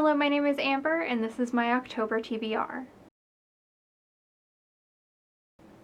Hello, my name is Amber, and this is my October TBR.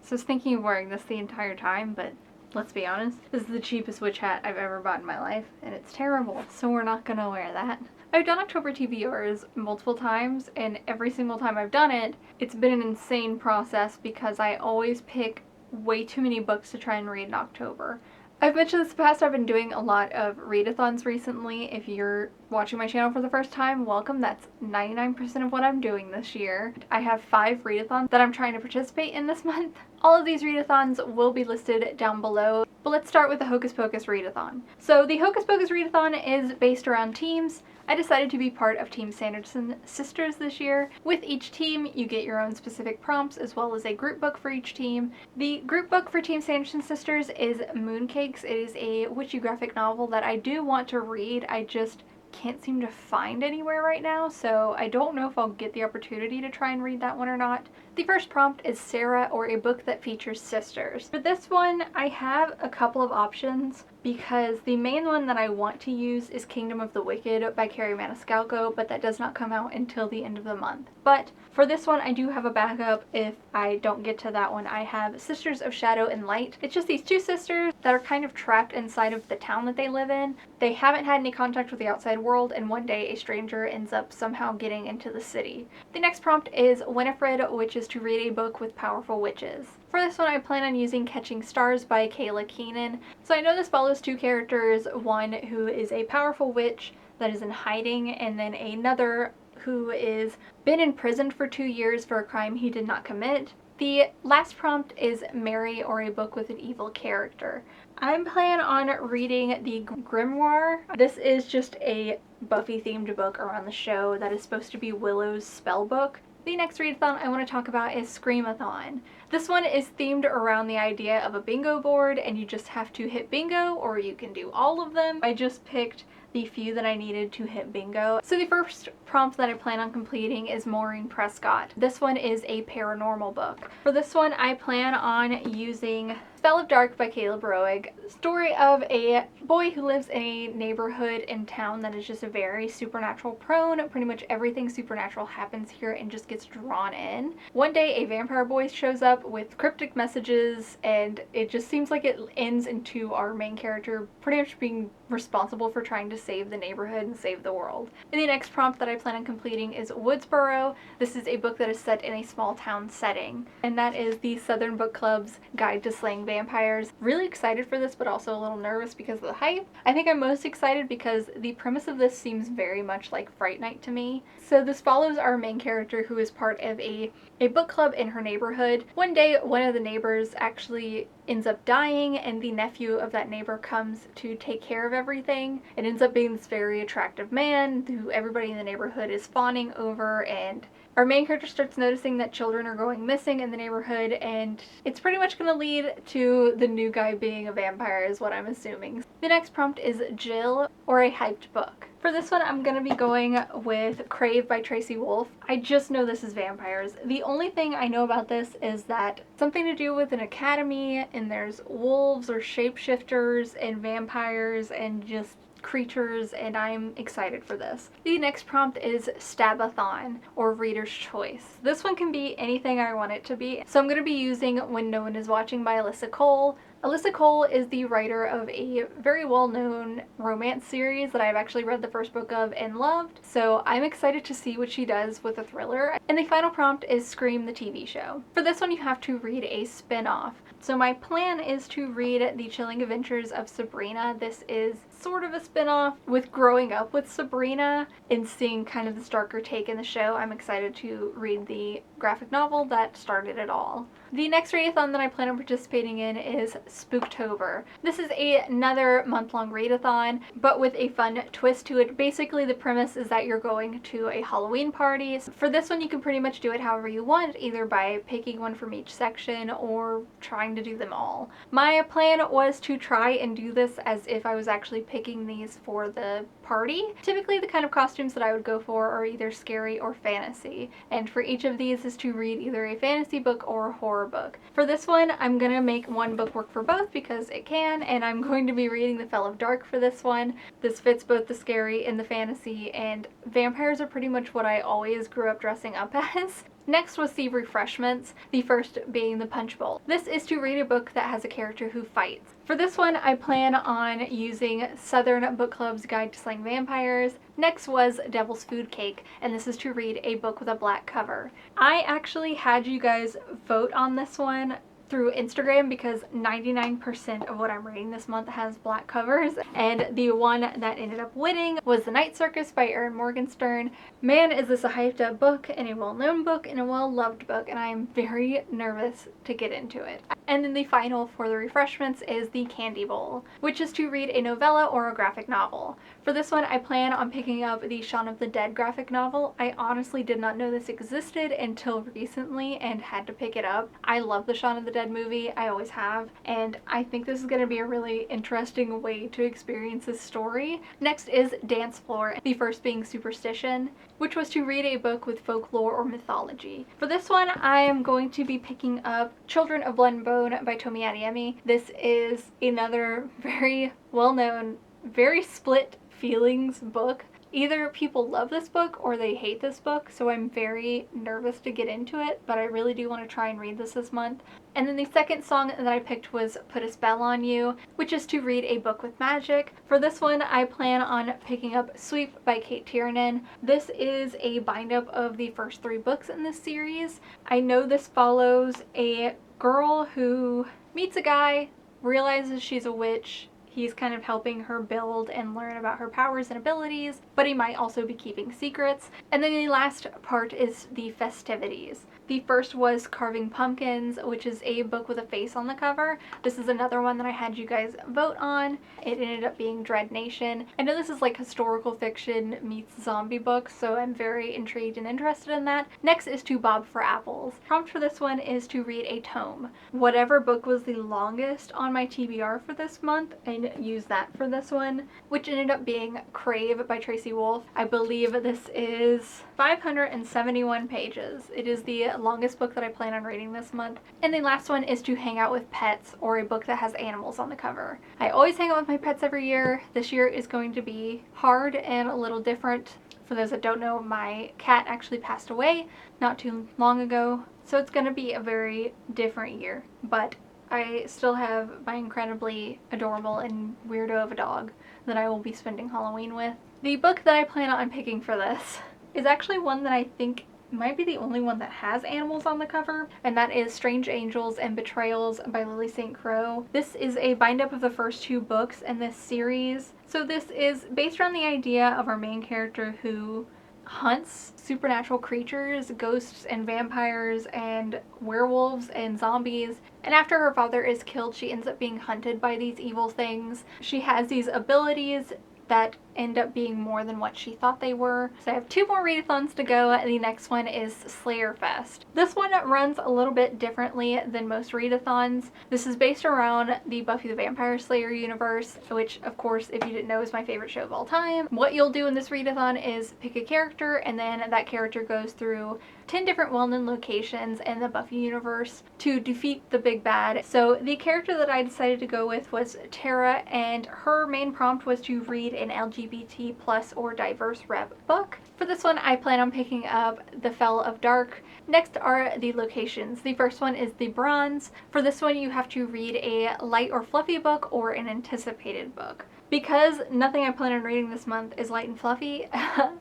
So I was thinking of wearing this the entire time, but let's be honest, this is the cheapest witch hat I've ever bought in my life, and it's terrible, so we're not gonna wear that. I've done October TBRs multiple times, and every single time I've done it, it's been an insane process because I always pick way too many books to try and read in October. I've mentioned this in the past, I've been doing a lot of readathons recently. If you're watching my channel for the first time, welcome. That's 99% of what I'm doing this year. I have 5 readathons that I'm trying to participate in this month. All of these readathons will be listed down below, but let's start with the Hocus Pocus Readthon. So the Hocus Pocus Readthon is based around teams. I decided to be part of Team Sanderson Sisters this year. With each team, you get your own specific prompts as well as a group book for each team. The group book for Team Sanderson Sisters is Mooncakes. It is a witchy graphic novel that I do want to read. I just can't seem to find anywhere right now, so I don't know if I'll get the opportunity to try and read that one or not. The first prompt is Sarah, or a book that features sisters. For this one, I have a couple of options because the main one that I want to use is Kingdom of the Wicked by Carrie Maniscalco, but that does not come out until the end of the month. But for this one, I do have a backup if I don't get to that one. I have Sisters of Shadow and Light. It's just these 2 sisters that are kind of trapped inside of the town that they live in. They haven't had any contact with the outside world, and one day a stranger ends up somehow getting into the city. The next prompt is Winifred, which is to read a book with powerful witches. For this one, I plan on using Catching Stars by Kayla Keenan. So I know this follows 2 characters, one who is a powerful witch that is in hiding, and then another who is been imprisoned for 2 years for a crime he did not commit. The last prompt is Mary, or a book with an evil character. I'm planning on reading the Grimoire. This is just a Buffy themed book around the show that is supposed to be Willow's spell book. The next readathon I want to talk about is Screamathon. This one is themed around the idea of a bingo board, and you just have to hit bingo, or you can do all of them. I just picked the few that I needed to hit bingo. So the first prompt that I plan on completing is Maureen Prescott. This one is a paranormal book. For this one, I plan on using Spell of Dark by Caleb Roig. Story of a boy who lives in a neighborhood in town that is just very supernatural prone. Pretty much everything supernatural happens here and just gets drawn in. One day a vampire boy shows up with cryptic messages, and it just seems like it ends into our main character pretty much being responsible for trying to save the neighborhood and save the world. And the next prompt that I plan on completing is Woodsboro. This is a book that is set in a small town setting, and that is the Southern Book Club's Guide to Slaying Vampires. Really excited for this, but also a little nervous because of the hype. I think I'm most excited because the premise of this seems very much like Fright Night to me. So this follows our main character, who is part of a book club in her neighborhood. One day, one of the neighbors actually ends up dying, and the nephew of that neighbor comes to take care of everything. It ends up being this very attractive man who everybody in the neighborhood is fawning over, and our main character starts noticing that children are going missing in the neighborhood, and it's pretty much going to lead to the new guy being a vampire is what I'm assuming. The next prompt is Jill, or a hyped book. For this one, I'm going to be going with Crave by Tracy Wolff. I just know this is vampires. The only thing I know about this is that something to do with an academy, and there's wolves or shapeshifters and vampires and just creatures, and I'm excited for this. The next prompt is Stabathon, or Reader's Choice. This one can be anything I want it to be. So I'm going to be using When No One Is Watching by Alyssa Cole. Alyssa Cole is the writer of a very well-known romance series that I've actually read the first book of and loved, so I'm excited to see what she does with a thriller. And the final prompt is Scream the TV show. For this one, you have to read a spin-off. So my plan is to read The Chilling Adventures of Sabrina. This is sort of a spin-off with growing up with Sabrina and seeing kind of this darker take in the show. I'm excited to read the graphic novel that started it all. The next readathon that I plan on participating in is Spooktober. This is another month-long readathon, but with a fun twist to it. Basically, the premise is that you're going to a Halloween party. For this one, you can pretty much do it however you want, either by picking one from each section or trying to do them all. My plan was to try and do this as if I was actually picking these for the party. Typically the kind of costumes that I would go for are either scary or fantasy, and for each of these is to read either a fantasy book or a horror book. For this one, I'm gonna make one book work for both because it can, and I'm going to be reading The Fell of Dark for this one. This fits both the scary and the fantasy, and vampires are pretty much what I always grew up dressing up as. Next was the refreshments, the first being the punch bowl. This is to read a book that has a character who fights. For this one, I plan on using Southern Book Club's Guide to Slaying Vampires. Next was Devil's Food Cake, and this is to read a book with a black cover. I actually had you guys vote on this one through Instagram because 99% of what I'm reading this month has black covers, and the one that ended up winning was The Night Circus by Erin Morgenstern. Man, is this a hyped up book, and a well-known book, and a well-loved book, and I'm very nervous to get into it. And then the final for the refreshments is the Candy Bowl, which is to read a novella or a graphic novel. For this one, I plan on picking up the Shaun of the Dead graphic novel. I honestly did not know this existed until recently and had to pick it up. I love the Shaun of the Dead movie, I always have, and I think this is going to be a really interesting way to experience this story. Next is Dance Floor, the first being Superstition, which was to read a book with folklore or mythology. For this one, I am going to be picking up Children of Blood and Bone by Tomi Adeyemi. This is another very well-known, very split feelings book. Either people love this book or they hate this book, so I'm very nervous to get into it, but I really do want to try and read this month. And then the second song that I picked was Put a Spell on You, which is to read a book with magic. For this one, I plan on picking up Sweep by Kate Tiernan. This is a bind-up of the first 3 books in this series. I know this follows a girl who meets a guy, realizes she's a witch. He's kind of helping her build and learn about her powers and abilities, but he might also be keeping secrets. And then the last part is the festivities. The first was Carving Pumpkins, which is a book with a face on the cover. This is another one that I had you guys vote on. It ended up being Dread Nation. I know this is like historical fiction meets zombie books, so I'm very intrigued and interested in that. Next is To Bob for Apples. Prompt for this one is to read a tome. Whatever book was the longest on my TBR for this month, I used that for this one, which ended up being Crave by Tracy Wolff. I believe this is 571 pages. It is the longest book that I plan on reading this month. And the last one is To Hang Out with Pets, or a book that has animals on the cover. I always hang out with my pets every year. This year is going to be hard and a little different. For those that don't know, my cat actually passed away not too long ago, so it's going to be a very different year. But I still have my incredibly adorable and weirdo of a dog that I will be spending Halloween with. The book that I plan on picking for this is actually one that I think might be the only one that has animals on the cover, and that is Strange Angels and Betrayals by Lily St. Croix. This is a bind-up of the first 2 books in this series. So this is based around the idea of our main character who hunts supernatural creatures, ghosts and vampires and werewolves and zombies. And after her father is killed, she ends up being hunted by these evil things. She has these abilities that end up being more than what she thought they were. So I have 2 more readathons to go. The next one is Slayerfest. This one runs a little bit differently than most readathons. This is based around the Buffy the Vampire Slayer universe, which of course, if you didn't know, is my favorite show of all time. What you'll do in this readathon is pick a character, and then that character goes through 10 different well-known locations in the Buffy universe to defeat the big bad. So the character that I decided to go with was Tara, and her main prompt was to read an LGBT plus or diverse rep book. For this one, I plan on picking up The Fell of Dark. Next are the locations. The first one is the Bronze. For this one, you have to read a light or fluffy book or an anticipated book. Because nothing I plan on reading this month is light and fluffy,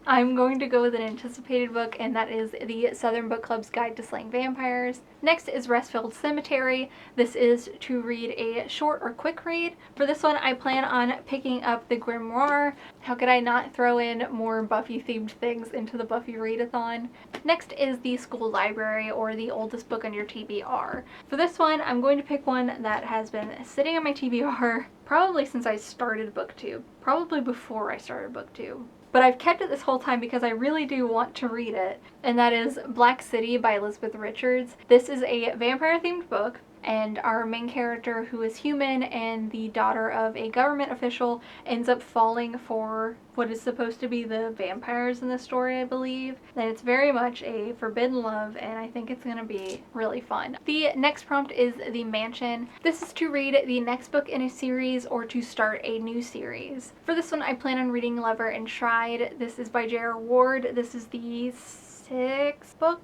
I'm going to go with an anticipated book, and that is the Southern Book Club's Guide to Slaying Vampires. Next is Restfield Cemetery. This is to read a short or quick read. For this one, I plan on picking up the Grimoire. How could I not throw in more Buffy-themed things into the Buffy Readathon? Next is the School Library, or the oldest book on your TBR. For this one, I'm going to pick one that has been sitting on my TBR probably since I started Booktube. Probably before I started Booktube. But I've kept it this whole time because I really do want to read it, and that is Black City by Elizabeth Richards. This is a vampire-themed book. and our main character, who is human and the daughter of a government official, ends up falling for what is supposed to be the vampires in the story, I believe. And it's very much a forbidden love, and I think it's going to be really fun. The next prompt is The Mansion. This is to read the next book in a series or to start a new series. For this one, I plan on reading Lover and Shrine. This is by J.R. Ward. This is the 6th book.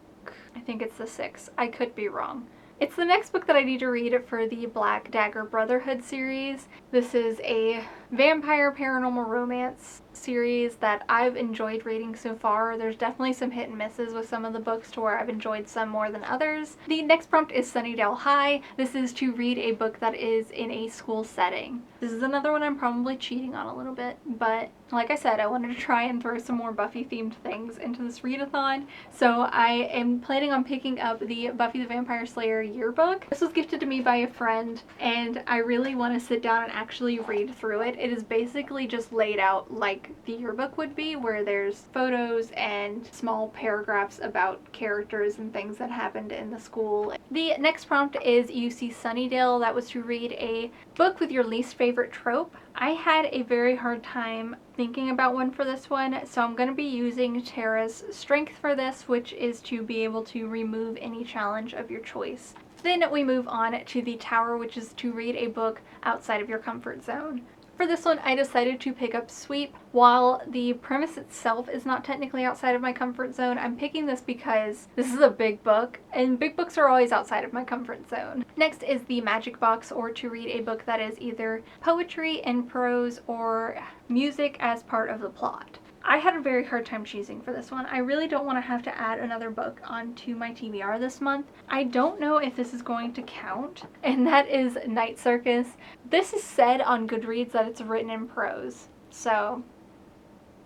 I think it's the 6th. I could be wrong. It's the next book that I need to read for the Black Dagger Brotherhood series. This is a vampire paranormal romance series that I've enjoyed reading so far. There's definitely some hit and misses with some of the books to where I've enjoyed some more than others. The next prompt is Sunnydale High. This is to read a book that is in a school setting. This is another one I'm probably cheating on a little bit, but like I said, I wanted to try and throw some more Buffy themed things into this readathon, so I am planning on picking up the Buffy the Vampire Slayer yearbook. This was gifted to me by a friend, and I really want to sit down and actually read through it. It is basically just laid out like the yearbook would be, where there's photos and small paragraphs about characters and things that happened in the school. The next prompt is UC Sunnydale. That was to read a book with your least favorite trope. I had a very hard time thinking about one for this one, so I'm going to be using Tara's strength for this, which is to be able to remove any challenge of your choice. Then we move on to The Tower, which is to read a book outside of your comfort zone. For this one, I decided to pick up Sweep. While the premise itself is not technically outside of my comfort zone, I'm picking this because this is a big book, and big books are always outside of my comfort zone. Next is The Magic Box, or to read a book that is either poetry and prose or music as part of the plot. I had a very hard time choosing for this one. I really don't want to have to add another book onto my TBR this month. I don't know if this is going to count, and that is Night Circus. This is said on Goodreads that it's written in prose, so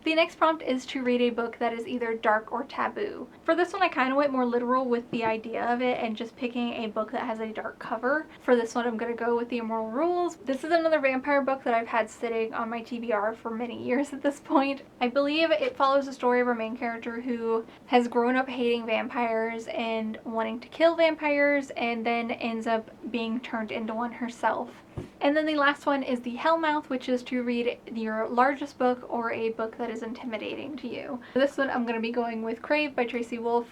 the next prompt is to read a book that is either dark or taboo. For this one, I kind of went more literal with the idea of it and just picking a book that has a dark cover. For this one, I'm going to go with The Immoral Rules. This is another vampire book that I've had sitting on my TBR for many years at this point. I believe it follows the story of our main character who has grown up hating vampires and wanting to kill vampires, and then ends up being turned into one herself. And then the last one is The Hellmouth, which is to read your largest book or a book that is intimidating to you. For this one, I'm going to be going with Crave by Tracy Wolff.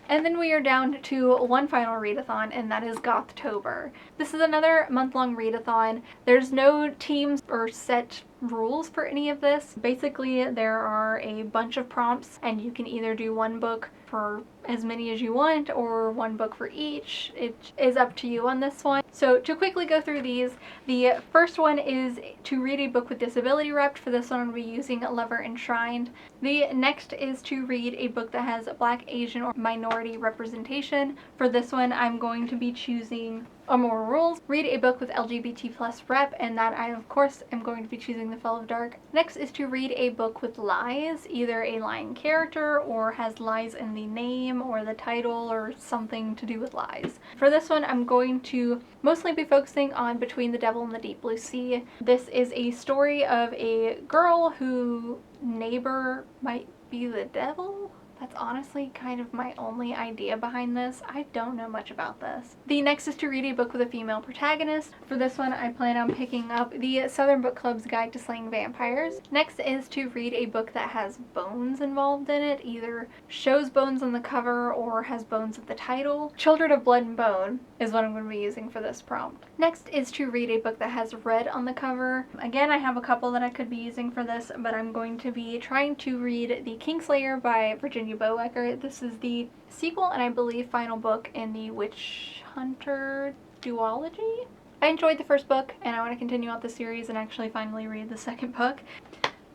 And then we are down to one final readathon, and that is Gothtober. This is another month-long readathon. There's no teams or set rules for any of this. Basically, there are a bunch of prompts, and you can either do one book for as many as you want or one book for each. It is up to you on this one. So to quickly go through these, the first one is to read a book with disability repped. For this one, I'm going to be using Lover Enshrined. The next is to read a book that has Black, Asian, or minority representation. For this one, I'm going to be choosing Immoral Rules. Read a book with LGBT plus rep, and that I of course am going to be choosing The Fall of Dark. Next is to read a book with lies, either a lying character or has lies in the name or the title or something to do with lies. For this one, I'm going to mostly be focusing on Between the Devil and the Deep Blue Sea. This is a story of a girl whose neighbor might be the devil. That's honestly kind of my only idea behind this. I don't know much about this. The next is to read a book with a female protagonist. For this one, I plan on picking up the Southern Book Club's Guide to Slaying Vampires. Next is to read a book that has bones involved in it, either shows bones on the cover or has bones at the title. Children of Blood and Bone is what I'm going to be using for this prompt. Next is to read a book that has red on the cover. Again, I have a couple that I could be using for this, but I'm going to be trying to read The Kingslayer by Virginia Boecker. This is the sequel and I believe final book in the Witch Hunter duology. I enjoyed the first book and I want to continue out the series and actually finally read the second book.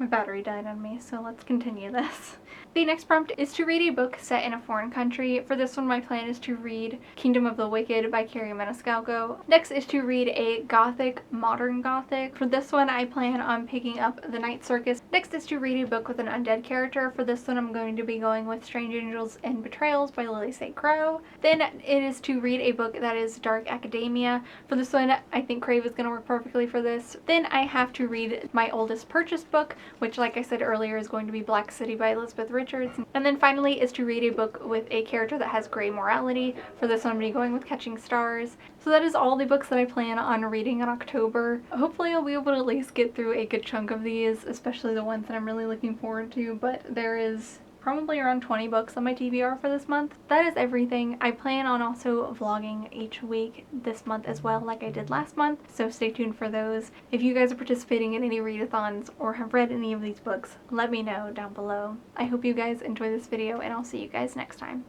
My battery died on me, so let's continue this. The next prompt is to read a book set in a foreign country. For this one, my plan is to read Kingdom of the Wicked by Carrie Maniscalco. Next is to read a Gothic, modern Gothic. For this one, I plan on picking up The Night Circus. Next is to read a book with an undead character. For this one, I'm going to be going with Strange Angels and Betrayals by Lily St. Crow. Then it is to read a book that is dark academia. For this one, I think Crave is going to work perfectly for this. Then I have to read my oldest purchased book, which, like I said earlier, is going to be Black City by Elizabeth Richards. And then finally is to read a book with a character that has gray morality. For this one, I'm going to be going with Catching Stars. So that is all the books that I plan on reading in October. Hopefully I'll be able to at least get through a good chunk of these, especially the ones that I'm really looking forward to, but there is probably around 20 books on my TBR for this month. That is everything. I plan on also vlogging each week this month as well, like I did last month, so stay tuned for those. If you guys are participating in any readathons or have read any of these books, let me know down below. I hope you guys enjoy this video, and I'll see you guys next time.